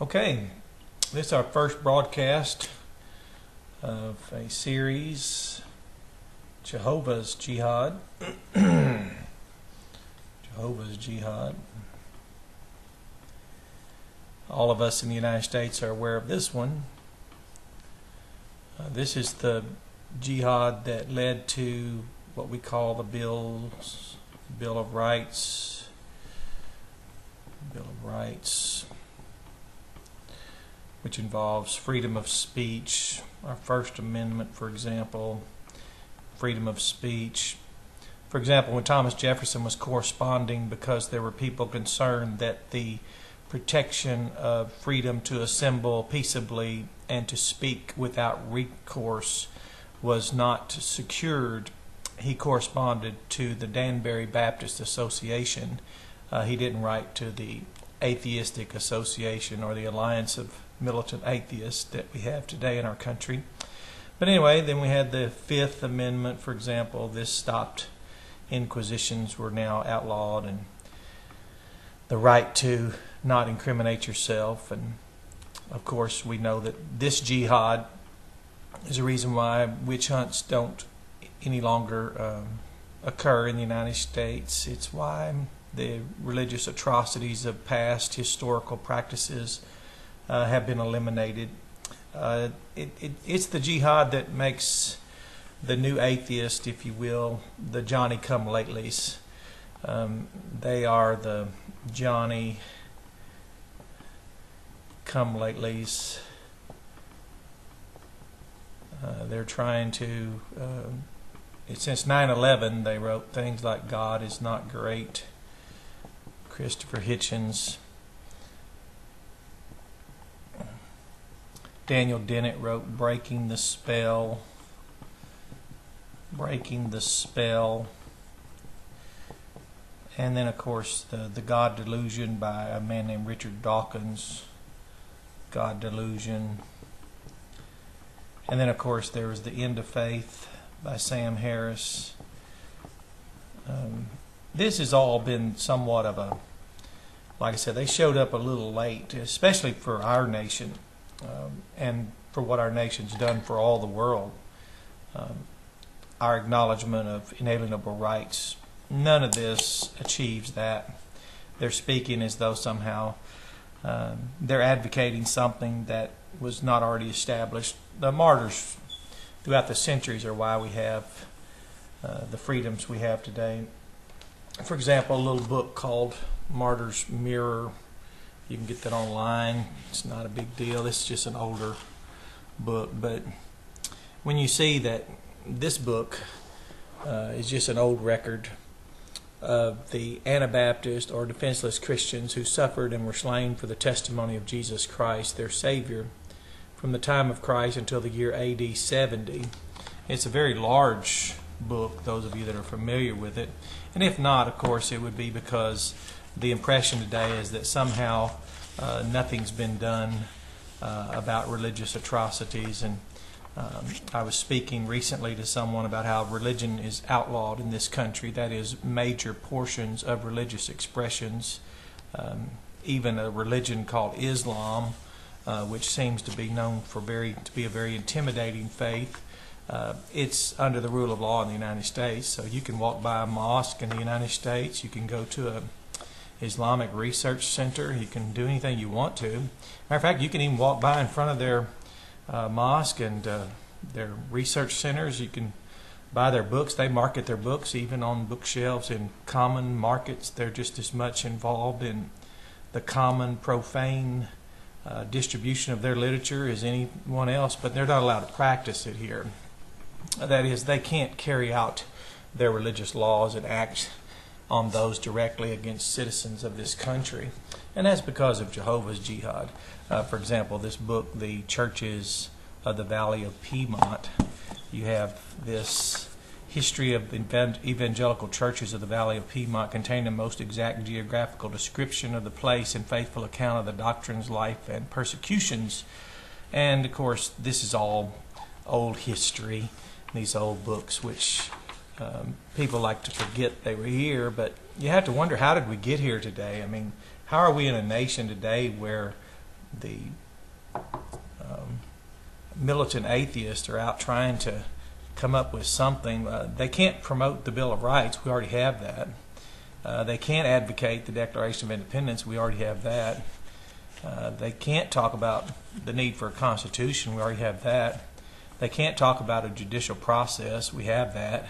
Okay, this is our first broadcast of a series, Jehovah's Jihad. Jehovah's Jihad. All of us in the United States are aware of this one. This is the jihad that led to what we call the Bill of Rights. Bill of Rights, which involves freedom of speech. Our First Amendment, for example, freedom of speech. For example, when Thomas Jefferson was corresponding, because there were people concerned that the protection of freedom to assemble peaceably and to speak without recourse was not secured, he corresponded to the Danbury Baptist Association. He didn't write to the Atheistic Association or the Alliance of Militant Atheists that we have today in our country. But anyway, then we had the Fifth Amendment, for example. This stopped inquisitions were now outlawed, and the right to not incriminate yourself. And of course, we know that this jihad is a reason why witch hunts don't any longer occur in the United States. It's why the religious atrocities of past historical practices have been eliminated. It's the jihad that makes the new atheist, if you will, the Johnny-come-latelys. They are the Johnny-come-latelys. They're trying to, since 9/11, they wrote things like God is not great. Christopher Hitchens. Daniel Dennett wrote Breaking the Spell. Breaking the Spell. And then, of course, the God Delusion by a man named Richard Dawkins. God Delusion. And then, of course, there was The End of Faith by Sam Harris. This has all been somewhat of a, like I said, they showed up a little late, especially for our nation, and for what our nation's done for all the world. Our acknowledgement of inalienable rights, none of this achieves that. They're speaking as though somehow they're advocating something that was not already established. The martyrs throughout the centuries are why we have the freedoms we have today. For example, a little book called Martyrs Mirror. You can get that online. It's not a big deal. It's just an older book. But when you see that this book is just an old record of the Anabaptist or defenseless Christians who suffered and were slain for the testimony of Jesus Christ, their Savior, from the time of Christ until the year AD 70. It's a very large book, those of you that are familiar with it. And if not, of course, it would be because the impression today is that somehow nothing's been done about religious atrocities. And I was speaking recently to someone about how religion is outlawed in this country. That is, major portions of religious expressions, even a religion called Islam, which seems to be known to be a very intimidating faith. It's under the rule of law in the United States. So you can walk by a mosque in the United States. You can go to a Islamic research center. You can do anything you want to. Matter of fact, you can even walk by in front of their mosque and their research centers. You can buy their books. They market their books even on bookshelves in common markets. They're just as much involved in the common, profane distribution of their literature as anyone else, but they're not allowed to practice it here. That is, they can't carry out their religious laws and act on those directly against citizens of this country. And that's because of Jehovah's Jihad. For example, this book, The Churches of the Valley of Piedmont, you have this history of evangelical churches of the Valley of Piedmont, containing the most exact geographical description of the place and faithful account of the doctrines, life, and persecutions. And of course, this is all old history, these old books, which people like to forget they were here. But you have to wonder, how did we get here today? I mean, how are we in a nation today where the militant atheists are out trying to come up with something. They can't promote the Bill of Rights. We already have that. They can't advocate the Declaration of Independence. We already have that. They can't talk about the need for a constitution. We already have that. They can't talk about a judicial process. We have that.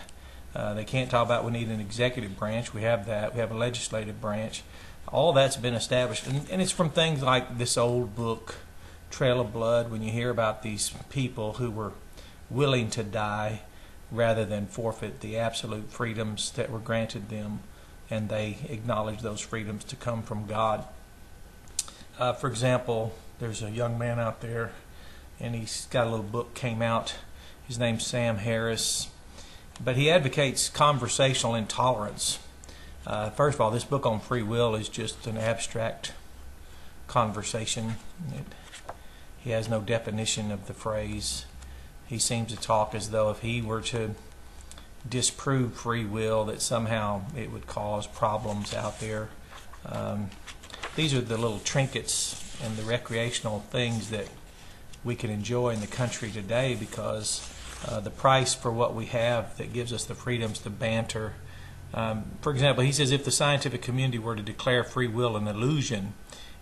They can't talk about we need an executive branch. We have that. We have a legislative branch. All that's been established. And it's from things like this old book, Trail of Blood, when you hear about these people who were willing to die rather than forfeit the absolute freedoms that were granted them, and they acknowledge those freedoms to come from God. For example, there's a young man out there, and he's got a little book came out. His name's Sam Harris, but he advocates conversational intolerance. First of all, this book on free will is just an abstract conversation. He has no definition of the phrase. He seems to talk as though if he were to disprove free will, that somehow it would cause problems out there. These are the little trinkets and the recreational things that we can enjoy in the country today because the price for what we have that gives us the freedoms to banter. For example, he says if the scientific community were to declare free will an illusion,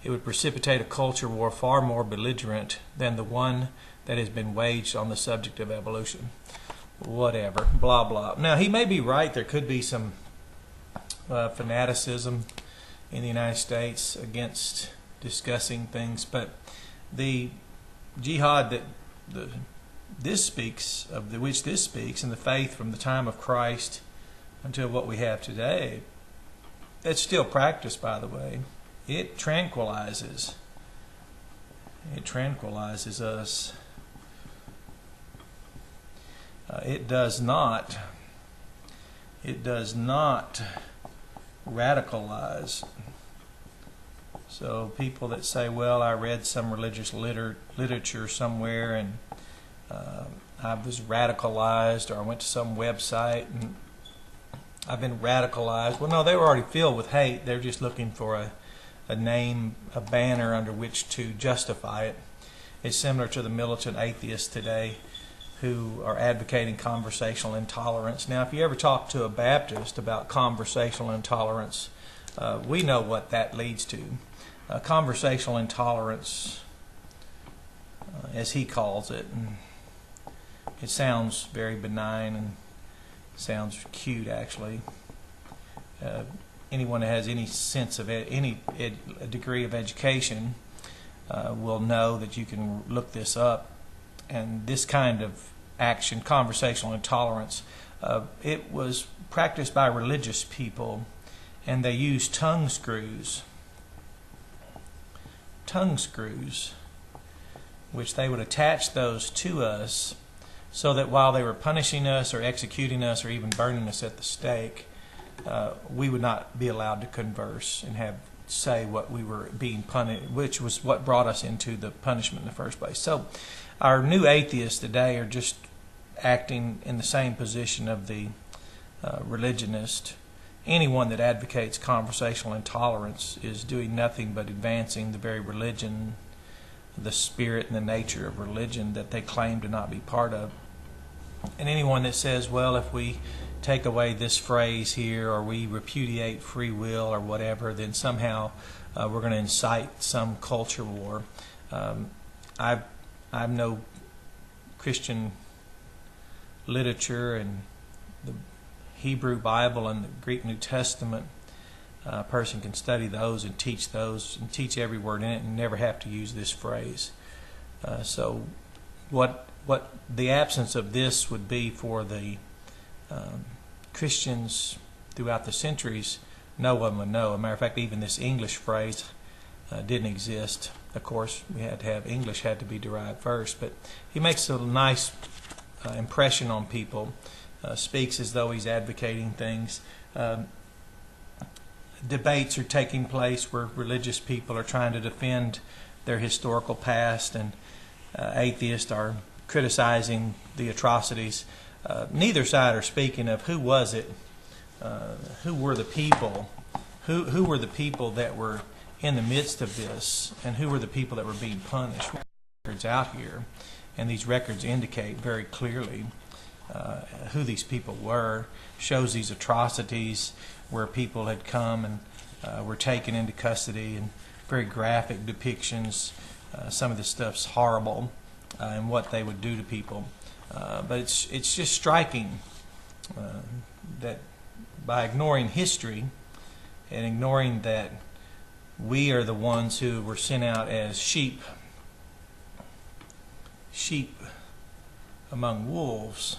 it would precipitate a culture war far more belligerent than the one that has been waged on the subject of evolution. Whatever, blah, blah. Now, he may be right. There could be some fanaticism in the United States against discussing things, but the jihad that this speaks, of which this speaks, and the faith from the time of Christ until what we have today, it's still practiced, by the way. It tranquilizes. It tranquilizes us. It does not radicalize. So people that say, well, I read some religious literature somewhere and I was radicalized, or I went to some website and I've been radicalized. Well, no, they were already filled with hate. They're just looking for a name, a banner under which to justify it. It's similar to the militant atheists today who are advocating conversational intolerance. Now, if you ever talk to a Baptist about conversational intolerance, we know what that leads to. Conversational intolerance, as he calls it, and it sounds very benign and sounds cute, actually. Anyone that has any sense of any degree of education will know that you can look this up. And this kind of action, conversational intolerance, it was practiced by religious people, and they used tongue screws, which they would attach those to us so that while they were punishing us or executing us or even burning us at the stake, we would not be allowed to converse and say what we were being punished, which was what brought us into the punishment in the first place. So our new atheists today are just acting in the same position of the religionist. Anyone that advocates conversational intolerance is doing nothing but advancing the very religion, the spirit and the nature of religion that they claim to not be part of. And anyone that says, well, if we take away this phrase here, or we repudiate free will or whatever, then somehow we're going to incite some culture war. I've no Christian literature and the Hebrew Bible and the Greek New Testament. A person can study those and teach every word in it and never have to use this phrase. So what the absence of this would be for the Christians throughout the centuries, no one would know. As a matter of fact, even this English phrase didn't exist. Of course, we had to have English had to be derived first, but he makes a nice impression on people, speaks as though he's advocating things. Debates are taking place where religious people are trying to defend their historical past, and atheists are criticizing the atrocities. Neither side are speaking of who was it, who were the people, who were the people that were in the midst of this, and who were the people that were being punished. Records out here, and these records indicate very clearly who these people were. Shows these atrocities where people had come and were taken into custody, and very graphic depictions. Some of this stuff's horrible, and what they would do to people. But it's just striking that by ignoring history and ignoring that we are the ones who were sent out as sheep among wolves,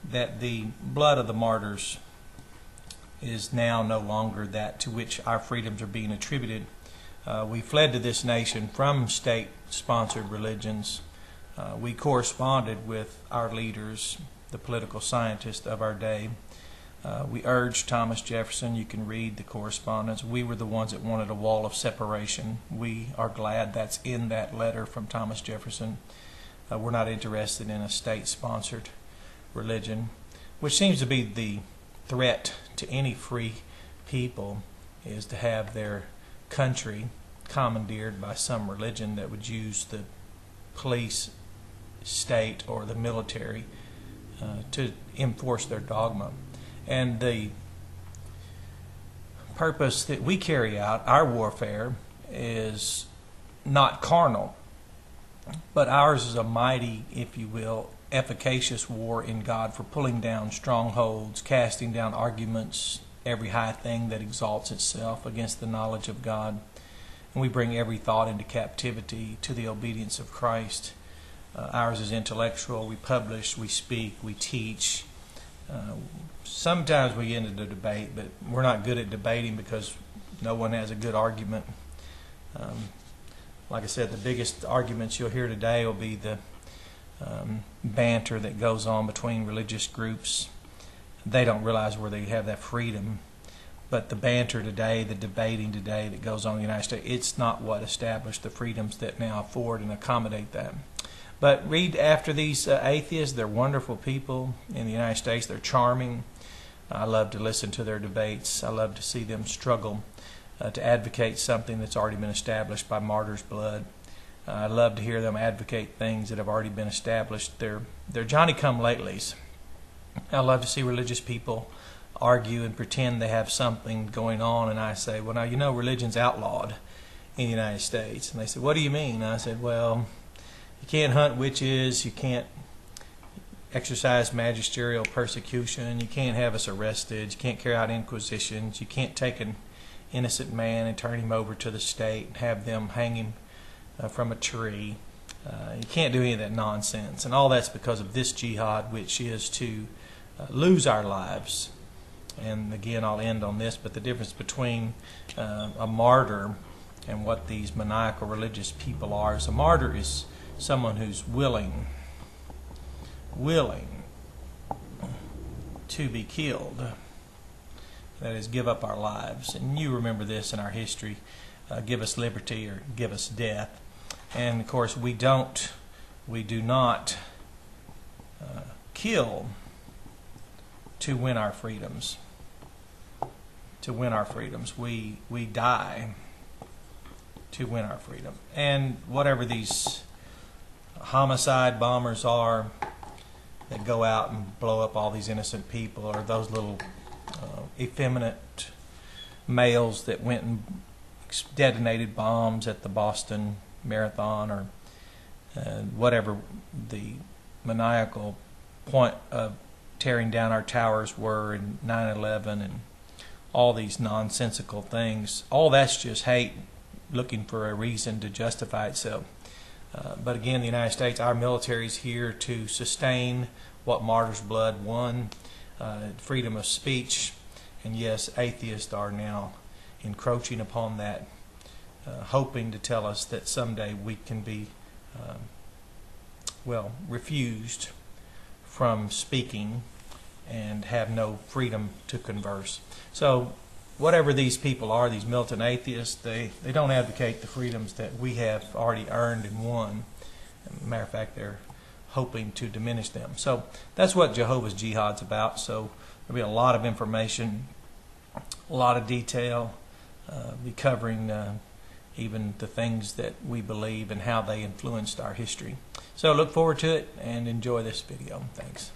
that the blood of the martyrs is now no longer that to which our freedoms are being attributed. We fled to this nation from state-sponsored religions. We corresponded with our leaders, the political scientists of our day. We urged Thomas Jefferson. You can read the correspondence. We were the ones that wanted a wall of separation. We are glad that's in that letter from Thomas Jefferson. We're not interested in a state-sponsored religion, which seems to be the threat to any free people, is to have their country commandeered by some religion that would use the police state or the military to enforce their dogma. And the purpose that we carry out, our warfare, is not carnal, but ours is a mighty, if you will, efficacious war in God for pulling down strongholds, casting down arguments, every high thing that exalts itself against the knowledge of God. And we bring every thought into captivity to the obedience of Christ. Ours is intellectual. We publish, we speak, we teach. Sometimes we get into debate, but we're not good at debating because no one has a good argument. Like I said, the biggest arguments you'll hear today will be the banter that goes on between religious groups. They don't realize where they have that freedom. But the banter today, the debating today that goes on in the United States, it's not what established the freedoms that now afford and accommodate that. But read after these atheists. They're wonderful people in the United States. They're charming. I love to listen to their debates. I love to see them struggle to advocate something that's already been established by martyrs' blood. I love to hear them advocate things that have already been established. They're Johnny-come-latelys. I love to see religious people argue and pretend they have something going on, and I say, well, now, you know, religion's outlawed in the United States. And they say, what do you mean? And I said, well, you can't hunt witches, you can't exercise magisterial persecution, you can't have us arrested, you can't carry out inquisitions, you can't take an innocent man and turn him over to the state and have them hang him from a tree. You can't do any of that nonsense. And all that's because of this jihad, which is to lose our lives. And again, I'll end on this, but the difference between a martyr and what these maniacal religious people are is a martyr is someone who's willing to be killed. That is, give up our lives. And you remember this in our history, give us liberty or give us death. And of course, we do not kill to win our freedoms. To win our freedoms, we die to win our freedom. And whatever these homicide bombers are that go out and blow up all these innocent people, or those little effeminate males that went and detonated bombs at the Boston Marathon, or whatever the maniacal point of tearing down our towers were in 9/11 and all these nonsensical things, all that's just hate looking for a reason to justify itself. But again, the United States, our military is here to sustain what martyrs' blood won, freedom of speech. And yes, atheists are now encroaching upon that, hoping to tell us that someday we can be, refused from speaking and have no freedom to converse. So whatever these people are, these militant atheists, they don't advocate the freedoms that we have already earned and won. As a matter of fact, they're hoping to diminish them. So that's what Jehovah's Jihad's about. So there'll be a lot of information, a lot of detail, be covering even the things that we believe and how they influenced our history. So look forward to it and enjoy this video. Thanks.